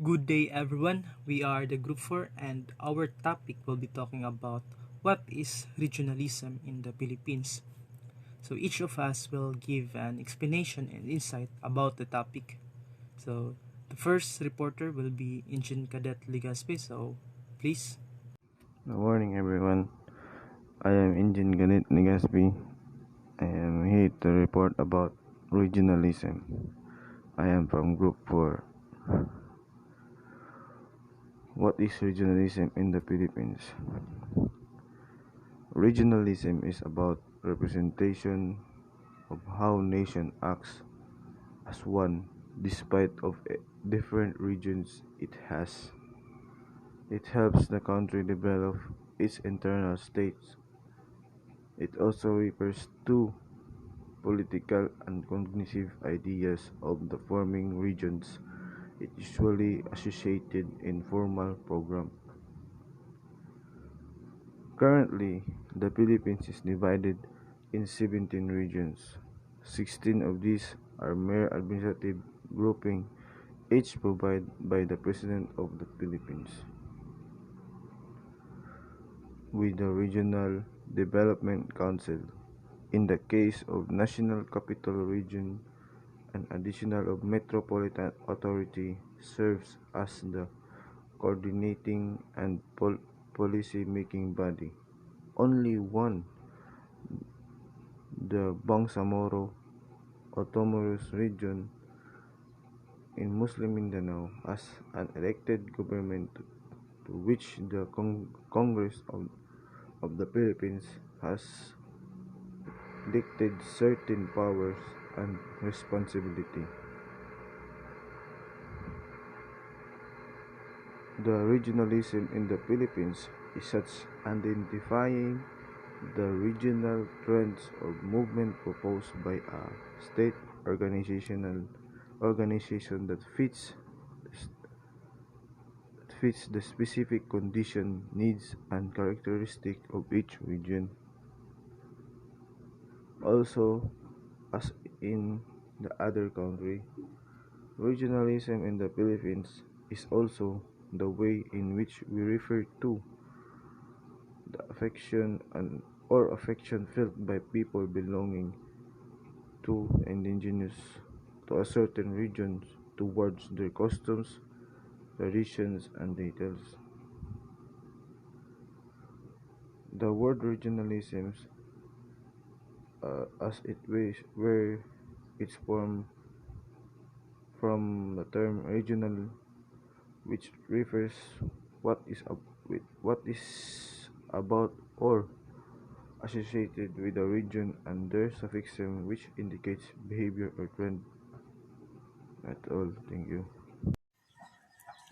Good day, everyone. We are the Group 4, and our topic will be talking about what is regionalism in the Philippines. So, each of us will give an explanation and insight about the topic. So, the first reporter will be Engine Cadet Ligaspe. So, please. Good morning, everyone. I am Engine Ganit Nigaspi. I am here to report about regionalism. I am from Group 4. What is regionalism in the Philippines? Regionalism is about representation of how nation acts as one despite of different regions it has. It helps the country develop its internal states. It also refers to political and cognitive ideas of the forming regions. It usually associated in formal program. Currently, the Philippines is divided in 17 regions. 16 of these are mere administrative grouping, each provided by the President of the Philippines. With the Regional Development Council, in the case of National Capital Region, an additional of Metropolitan Authority serves as the coordinating and policy-making body. Only one, the Bangsamoro Autonomous Region in Muslim Mindanao, has an elected government to which the Congress of the Philippines has dictated certain powers and responsibility. The regionalism in the Philippines is such identifying the regional trends or movement proposed by a state organization that fits the specific condition, needs, and characteristic of each region. Also, as in the other country, regionalism in the Philippines is also the way in which we refer to the affection felt by people belonging to indigenous to a certain region towards their customs, traditions, and details. The word regionalism, as it was, where it's formed from the term regional, which refers what is about or associated with a region, and their suffixum which indicates behavior or trend. That's all. Thank you.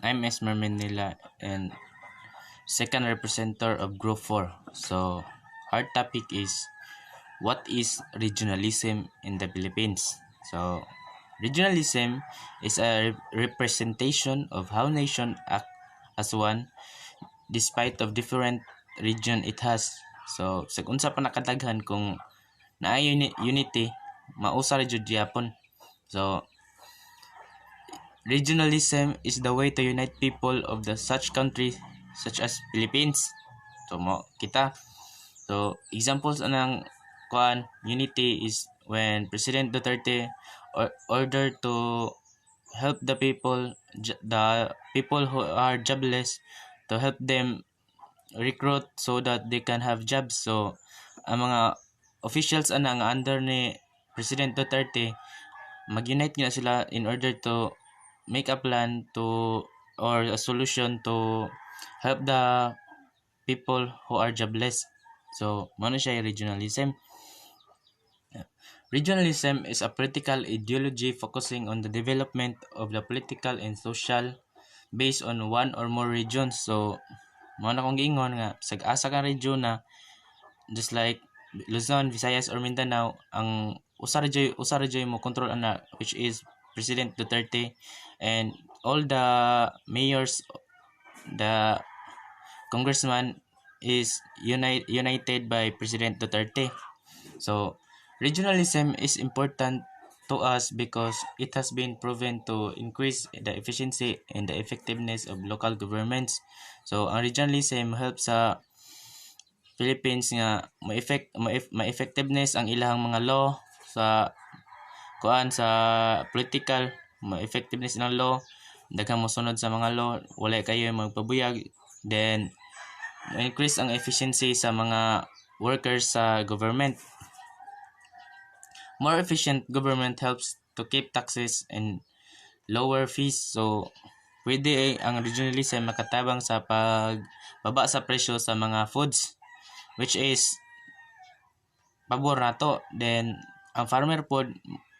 I'm Esmer Manila and second representative of Group 4. So, our topic is what is regionalism in the Philippines? So, regionalism is a representation of how nation act as one despite of different region it has. So, sa unsa pa nakadaghan kung naay unity, mausa ra jud gyapon. So, regionalism is the way to unite people of the such countries such as Philippines. So mo kita. So examples anang kuan unity is when President Duterte ordered to help the people who are jobless, to help them recruit so that they can have jobs. So ang mga officials anang under ni President Duterte mag-unite nga sila in order to make a plan to or a solution to help the people who are jobless. So, ano siya regionalism? Regionalism is a political ideology focusing on the development of the political and social based on one or more regions. So, mo na kong giingon nga sag-asa ka region na just like Luzon, Visayas or Mindanao, ang usa ra jay mo control ana which is President Duterte, and all the mayors, the congressman is united by President Duterte. So regionalism is important to us because it has been proven to increase the efficiency and the effectiveness of local governments. So ang regionalism helps sa Philippines nga ma-effectiveness ang ilahang mga law sa sa political, ma-effectiveness ng law, daghang mosunod sa mga law, wala kayo magpabuyag, then increase ang efficiency sa mga workers sa government. More efficient government helps to keep taxes and lower fees. So, pwede ang regionalism makatabang sa pagbaba sa presyo sa mga foods, which is pabor nato. Then, ang farmer pod,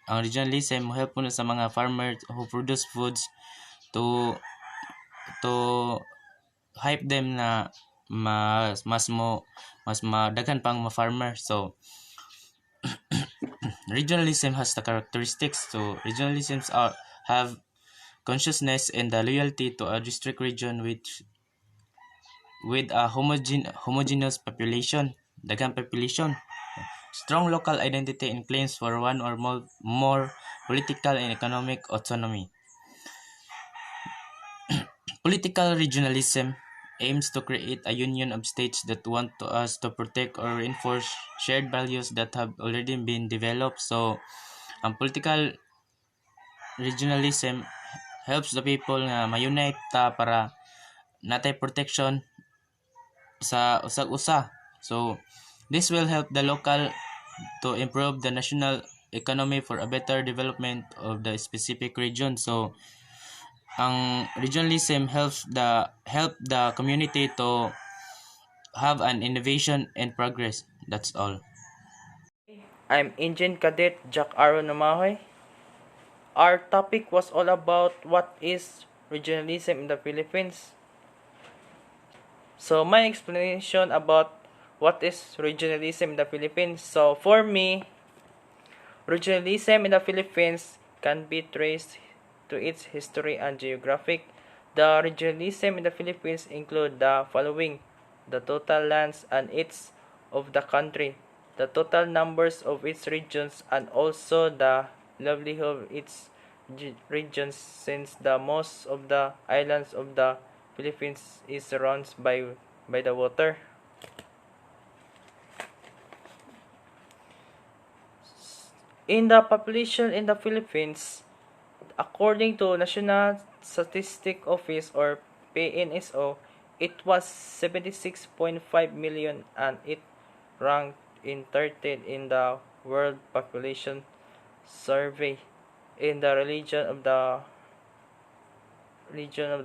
ang regionalism help po sa mga farmers who produce foods to hype them na mas madaghan pang ma-farmer. So, regionalism has the characteristics. So, regionalisms have consciousness and the loyalty to a district region with a homogeneous population, daghang population, strong local identity and claims for one or more political and economic autonomy. Political regionalism aims to create a union of states that want us to protect or reinforce shared values that have already been developed. So, ang political regionalism helps the people nga ma-unite para natay protection sa usag-usa. So, this will help the local to improve the national economy for a better development of the specific region. So, ang regionalism help the community to have an innovation and progress. That's all. I'm Engine Cadet Jack Aaron Namahoy. Our topic was all about what is regionalism in the Philippines. So my explanation about what is regionalism in the Philippines. So for me, regionalism in the Philippines can be traced to its history and geographic. The regionalism in the Philippines include the following: the total lands and its of the country, the total numbers of its regions, and also the livelihood of its regions, since the most of the islands of the Philippines is surrounded by the water. In the population in the Philippines, according to National Statistic Office or PNSO, it was 76.5 million and it ranked in 13 in the World Population Survey. In the region of the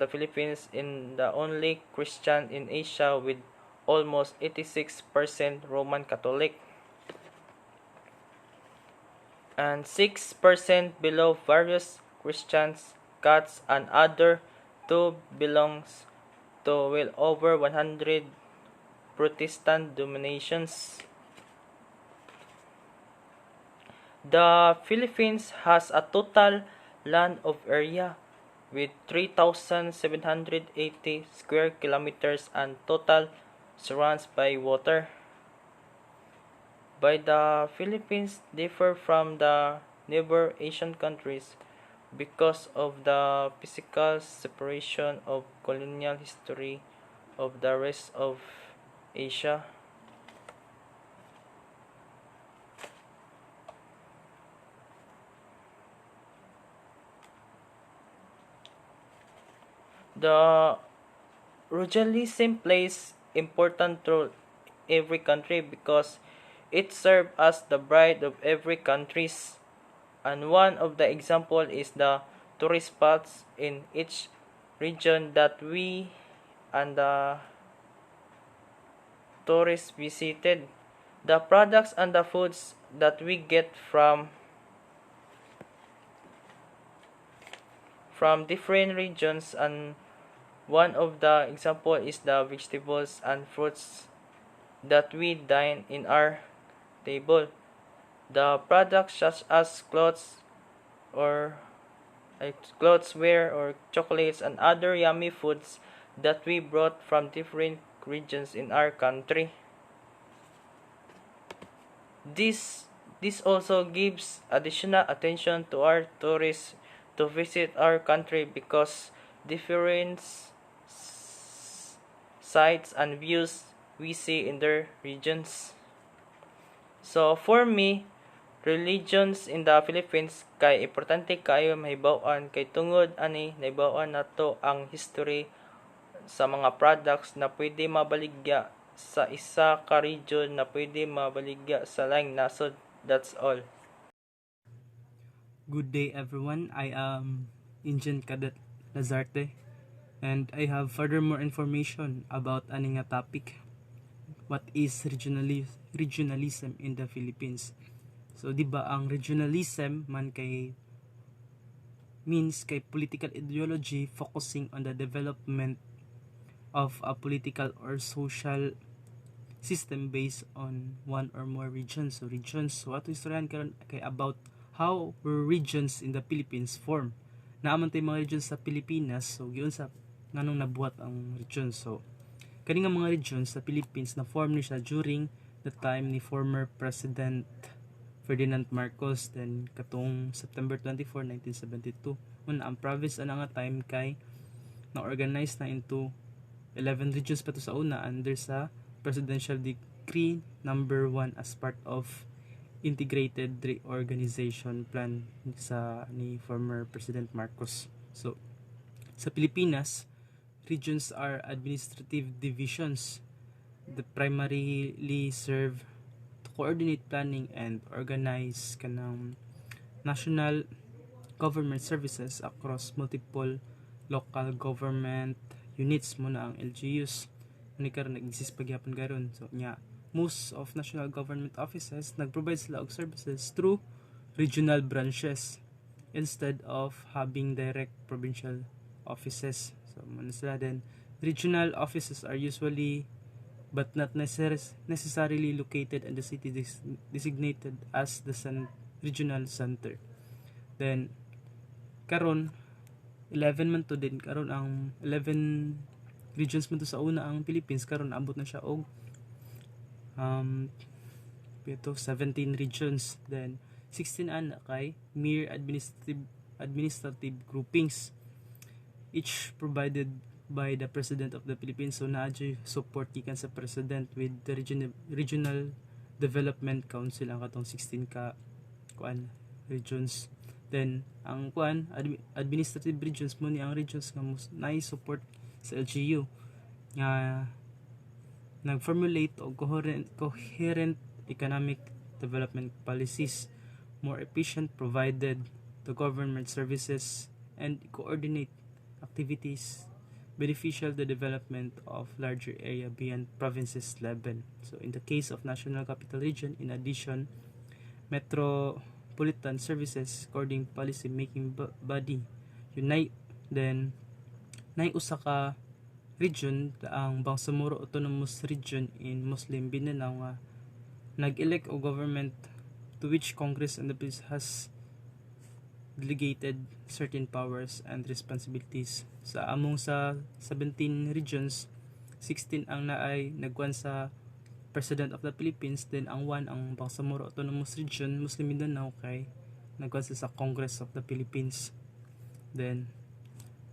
Philippines, in the only Christian in Asia with almost 86% Roman Catholic and 6% below various Christians, Cats, and other 2 belongs to well over 100 Protestant denominations. The Philippines has a total land of area with 3,780 square kilometers and total surrounded by water. By the Philippines differ from the neighbor Asian countries because of the physical separation of colonial history of the rest of Asia. The regionalism plays important role in every country because it serves as the bride of every countries, and one of the example is the tourist spots in each region that we and the tourists visited. The products and the foods that we get from different regions, and one of the example is the vegetables and fruits that we dine in our table. The products such as clothes or wear or chocolates and other yummy foods that we brought from different regions in our country. This This also gives additional attention to our tourists to visit our country because different sights and views we see in their regions. So for me, religions in the Philippines kay importante kayo mahibaw-an kay tungod ani nahibaw-an nato ang history sa mga products na pwede mabaligya sa isa ka region na pwede mabaligya sa laing nasod. That's all. Good day, everyone. I am Indian Cadet Lazarte, and I have furthermore information about aning nga topic. What is regionalism in the Philippines? So, di ba ang regionalism man kay means kay political ideology focusing on the development of a political or social system based on one or more regions. So regions, so ato istoryahan karon kay about how were regions in the Philippines form. Naaman tay mga regions sa Pilipinas, so giun sa nganong nabuhat ang regions. So kani nga mga regions sa Philippines na form ni siya during the time ni former President Ferdinand Marcos, then katong September 24, 1972. Una ang province ana nga time kay na-organize na into 11 regions pa to sa una under sa Presidential Decree number 1 as part of integrated reorganization plan sa ni former President Marcos. So sa Pilipinas, regions are administrative divisions that primarily serve to coordinate planning and organize kanang national government services across multiple local government units mo na ang LGUs. Ni karon nag-exist pagyapon karon. So nya most of national government offices nag-provide sila og services through regional branches instead of having direct provincial offices. So man sila then regional offices are usually but not necessarily located in the city designated as the regional center. Then karon 11 man to din karon ang 11 regions man to sa una ang Philippines karon naabot na siya og 17 regions, then 16 ana kay mere administrative groupings each provided by the President of the Philippines. So naadyo support gikan sa President with the regional development council ang katong 16 ka regions. Then ang administrative regions mo ni ang regions nga naay support sa LGU nga nag-formulate og coherent economic development policies, more efficient provided the government services, and coordinate activities beneficial the development of larger area beyond provinces level. So in the case of National Capital Region, in addition, metropolitan services coordinating policy making body unite then nay usa ka region ang Bangsamoro Autonomous Region in Muslim Mindanao nga nag-elect o government to which Congress and the Police has delegated certain powers and responsibilities. Sa among sa 17 regions, 16 ang naay nagkuan sa President of the Philippines, then ang 1 ang Bangsamoro Autonomous Region Muslim Mindanao kay nagkuan sa Congress of the Philippines. Then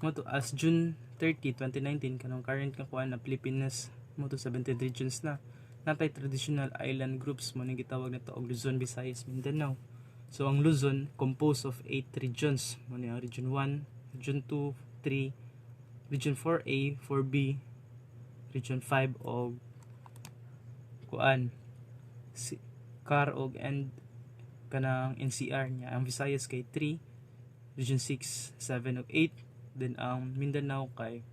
mo to as June 30, 2019 kanang current nga kuan na Pilipinas mo to 17 regions na natay traditional island groups mo ning gitawag nito og Luzon, Visayas, Mindanao. So ang Luzon composed of 8 regions mo ni ang Region 1, Region 2, 3, Region 4A, 4B, Region 5 og kuan CAR og and kanang NCR niya. Ang Visayas kay 3, Region 6, 7 ug 8. Then ang Mindanao kay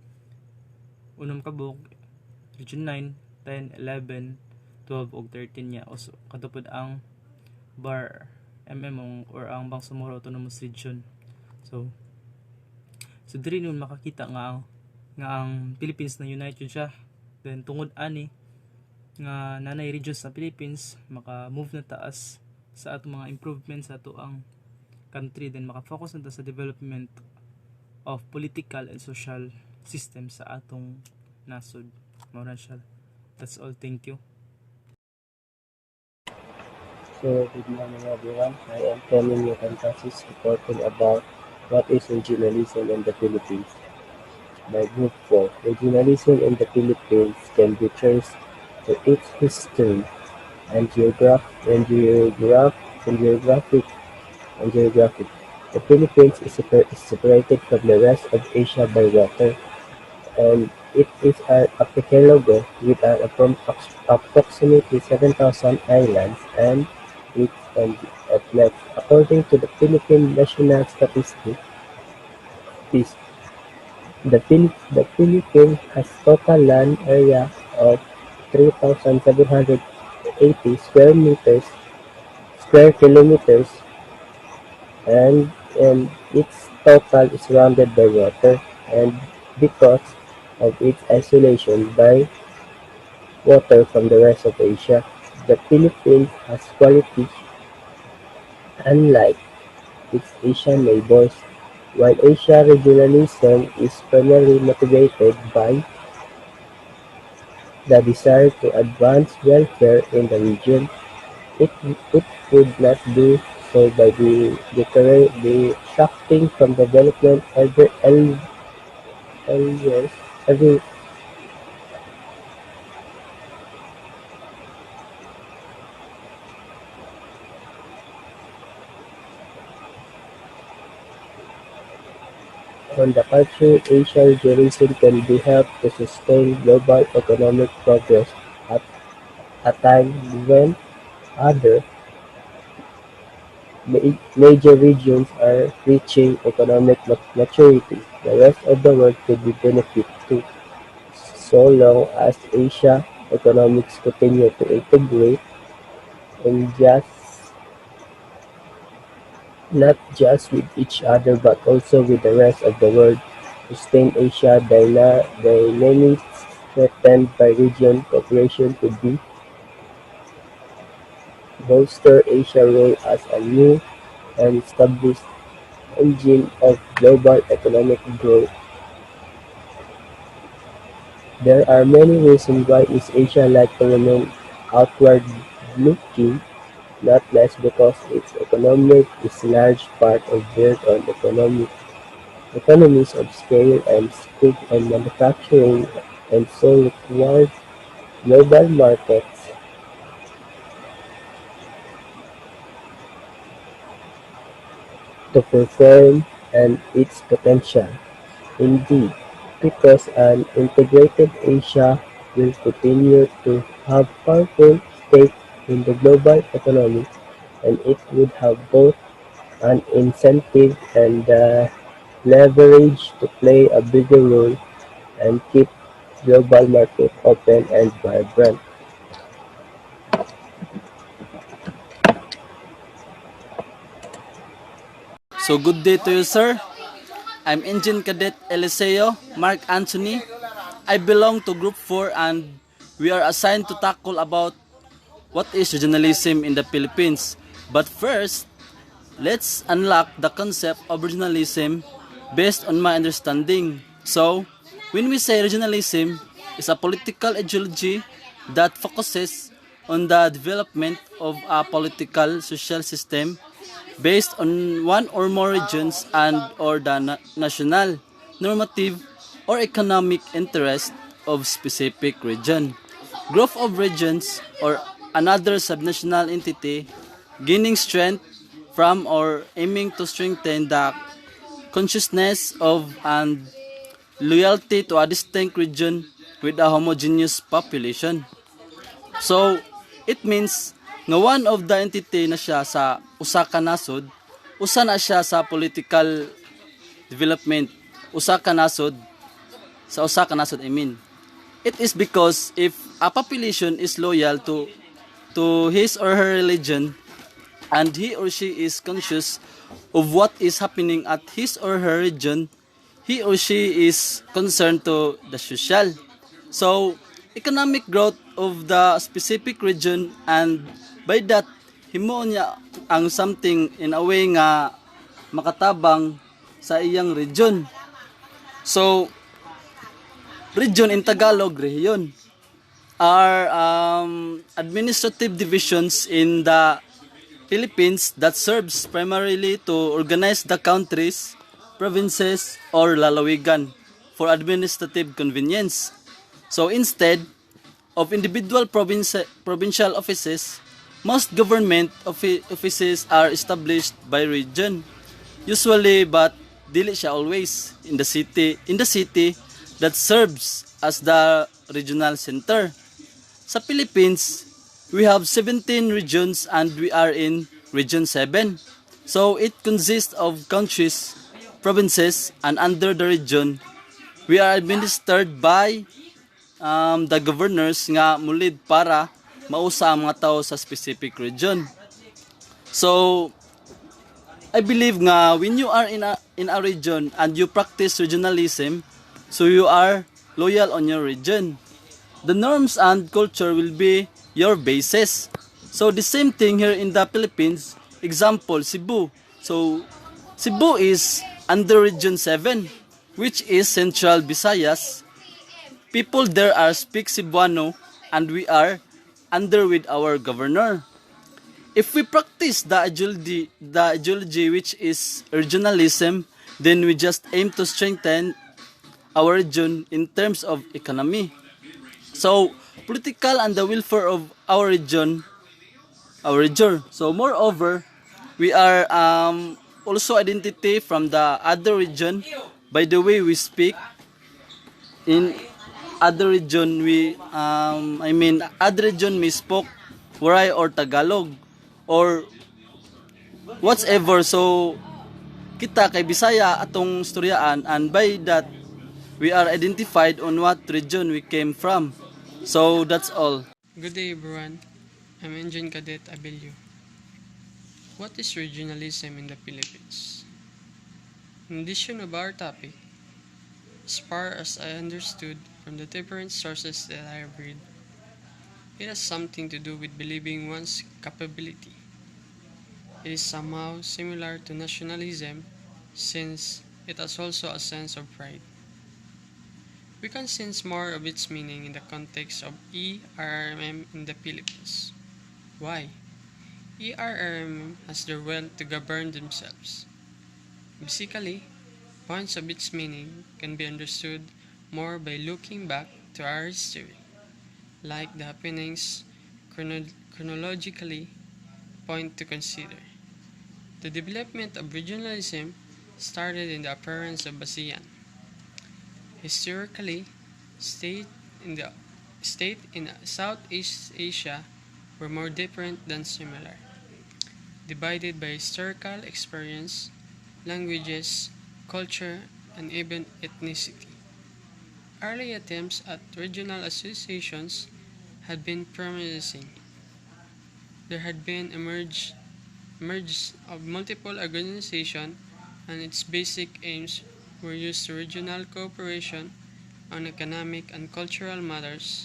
unang kabog Region 9, 10, 11, 12 ug 13 niya. Also katupod ang BAR or ang Bangsamoro Autonomous Region. So diri nun makakita nga ang Philippines na united siya. Then tungod ani nga nanay regions sa Philippines maka-move na taas sa atong mga improvements sa ato ang country, then maka-focus na ta sa development of political and social system sa atong nasod. Mao na siya. That's all. Thank you. So, good morning everyone. I am Kevin Newton Francis reporting about what is regionalism in the Philippines. By Group 4, regionalism in the Philippines can be traced to its history and geographic and geographic. The Philippines is separated from the rest of Asia by water, and it is an archipelago with approximately 7,000 islands and its atlets. According to the Philippine National Statistics, the Philippines has total land area of 3,780 square kilometers, and its total is surrounded by water, and because of its isolation by water from the rest of Asia, the Philippines has quality unlike its Asian neighbors. While Asia regionalism is primarily motivated by the desire to advance welfare in the region, it, it would not do so by detracting from development elsewhere. Every, on the contrary, Asia regionalism can be helped to sustain global economic progress at a time when other major regions are reaching economic maturity. The rest of the world could be benefit too, so long as Asia economics continue to integrate and not just with each other but also with the rest of the world. Sustain Asia dynamics threatened by region cooperation could be bolster Asia's role as a new and established engine of global economic growth. There are many reasons why East Asia like to remain outward-looking, not less because its economy is large part of built on economies of scale and scope and manufacturing, and so requires global markets to perform and its potential. Indeed, because an integrated Asia will continue to have powerful stake in the global economy, and it would have both an incentive and leverage to play a bigger role and keep global market open and vibrant. So good day to you, sir. I'm Engine Cadet Eliseo Mark Anthony. I belong to Group 4 and we are assigned to tackle about what is regionalism in the Philippines. But first, let's unlock the concept of regionalism based on my understanding. So, when we say regionalism, is a political ideology that focuses on the development of a political social system based on one or more regions and or the national, normative, or economic interest of specific region. Growth of regions or another subnational entity gaining strength from or aiming to strengthen the consciousness of and loyalty to a distinct region with a homogeneous population. So, it means nga one of the entity na siya sa usa ka nasod, usa na siya sa political development, usa ka nasod, sa usa ka nasod I mean. It is because if a population is loyal to his or her religion and he or she is conscious of what is happening at his or her region, he or she is concerned to the social. So, economic growth of the specific region and by that, himo niya ang something in a way nga makatabang sa iyang region. So, region in Tagalog, rehiyon, are administrative divisions in the Philippines that serves primarily to organize the countries, provinces, or lalawigan for administrative convenience. So instead of individual provincial offices, most government offices are established by region. Usually, but dili siya always in the city that serves as the regional center. Sa Philippines, we have 17 regions and we are in Region 7. So it consists of countries, provinces, and under the region, we are administered by the governors nga mulid para mausa ang mga tao sa specific region. So, I believe nga when you are in a region and you practice regionalism, so you are loyal on your region. The norms and culture will be your basis. So the same thing here in the Philippines. Example, Cebu. So Cebu is under Region 7, which is Central Visayas. People there are speak Cebuano and we are under with our governor. If we practice the ideology which is regionalism, then we just aim to strengthen our region in terms of economy. So, political and the welfare of our region. So, moreover, we are also identity from the other region by the way we speak. In other region, other region we spoke Waray or Tagalog or whatever. So, kita kay Bisaya atong storyaan and by that, we are identified on what region we came from. So that's all. Good day everyone, I'm Engine Cadet Abelio. What is regionalism in the Philippines? In addition of our topic, as far as I understood from the different sources that I have read, it has something to do with believing one's capability. It is somehow similar to nationalism since it has also a sense of pride. We can sense more of its meaning in the context of ERMM in the Philippines. Why? ERMM has the will to govern themselves. Basically, points of its meaning can be understood more by looking back to our history, like the happenings chronologically point to consider. The development of regionalism started in the appearance of ASEAN. Historically, states in Southeast Asia were more different than similar, divided by historical experience, languages, culture, and even ethnicity. Early attempts at regional associations had been promising. There had been emerge of multiple organizations, and its basic aims were used to regional cooperation on economic and cultural matters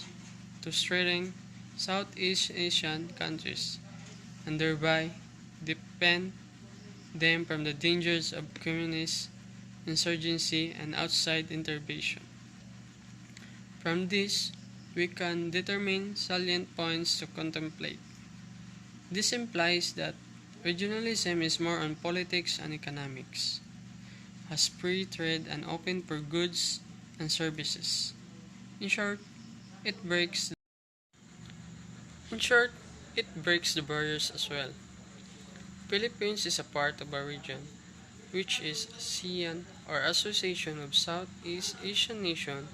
to strengthen Southeast Asian countries and thereby defend them from the dangers of communist insurgency and outside intervention. From this, we can determine salient points to contemplate. This implies that regionalism is more on politics and economics, has free trade and open for goods and services. In short, it breaks the barriers as well. Philippines is a part of a region, which is ASEAN or Association of Southeast Asian Nations,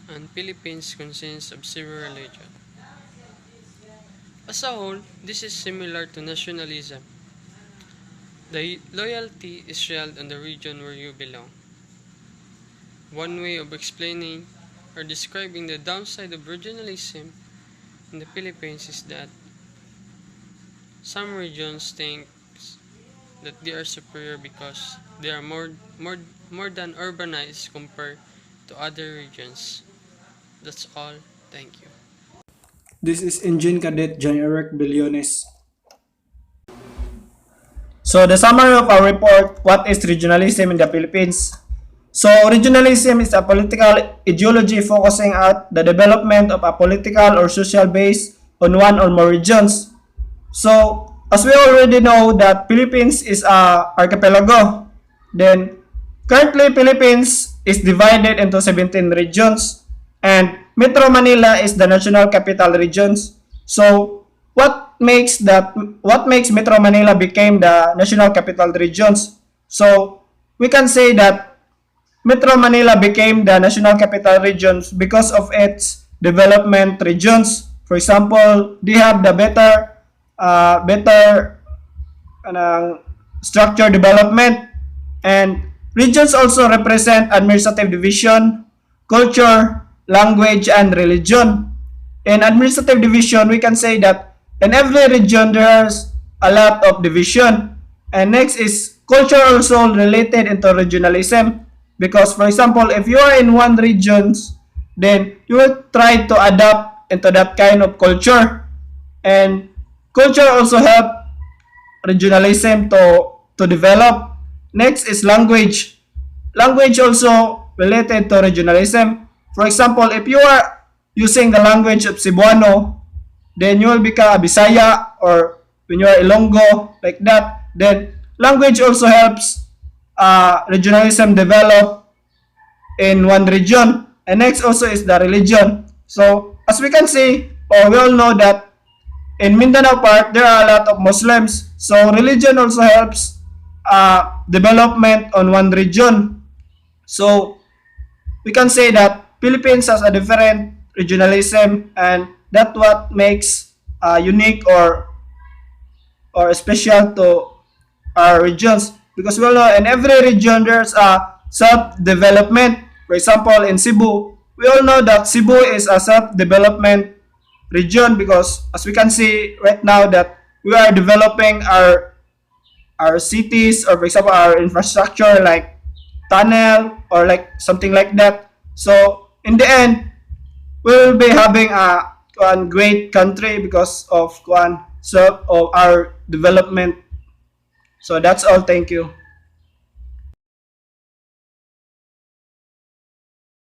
and Philippines consists of several regions. As a whole, this is similar to nationalism. The loyalty is held on the region where you belong. One way of explaining or describing the downside of regionalism in the Philippines is that some regions think that they are superior because they are more than urbanized compared to other regions. That's all. Thank you. This is Engine Cadet John Eric Billones. So the summary of our report, what is regionalism in the Philippines? So regionalism is a political ideology focusing on the development of a political or social base on one or more regions. So as we already know that Philippines is a archipelago, then currently Philippines is divided into 17 regions and Metro Manila is the national capital regions. So what makes Metro Manila became the national capital regions? So we can say that Metro Manila became the national capital regions because of its development regions. For example, they have the better structure development, and regions also represent administrative division, culture, language, and religion. In administrative division, we can say that in every region there's a lot of division. And next is culture also related into regionalism. Because for example, if you are in one region, then you will try to adapt into that kind of culture. And culture also help regionalism to develop. Next is language. Language also related to regionalism. For example, if you are using the language of Cebuano, then you will become a Bisaya, or when you are Ilonggo, like that. Then language also helps regionalism develop in one region. And next also is the religion. So as we can see, or we all know that in Mindanao part, there are a lot of Muslims. So religion also helps development on one region. So we can say that Philippines has a different regionalism, and that's what makes unique or special to our regions. Because we all know in every region there's a self-development. For example, in Cebu, we all know that Cebu is a self-development region because as we can see right now that we are developing our cities, or for example our infrastructure like tunnel or like something like that. So in the end, we will be having a one great country because of one of our development. So that's all. Thank you.